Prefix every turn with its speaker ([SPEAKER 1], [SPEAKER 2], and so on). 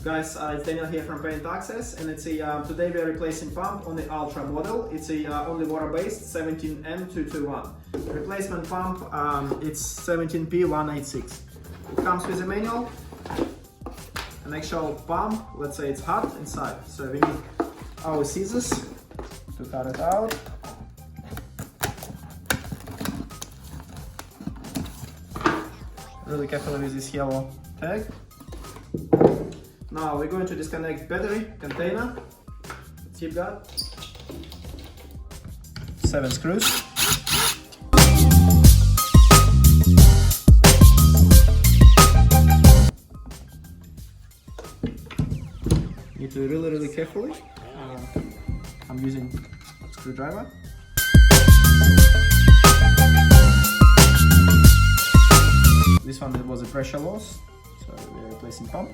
[SPEAKER 1] Guys, it's Daniel here from PaintAccess, and it's today we are replacing pump on the Ultra model. It's only water-based 17M221. Replacement pump, it's 17P186. It comes with a manual, an actual pump. Let's say it's hot inside, so we need our scissors to cut it out. Really carefully with this yellow tag. Now we're going to disconnect battery container, tip guard, 7 screws. Need to really carefully. I'm using a screwdriver. This one was a pressure loss, so we're replacing pump.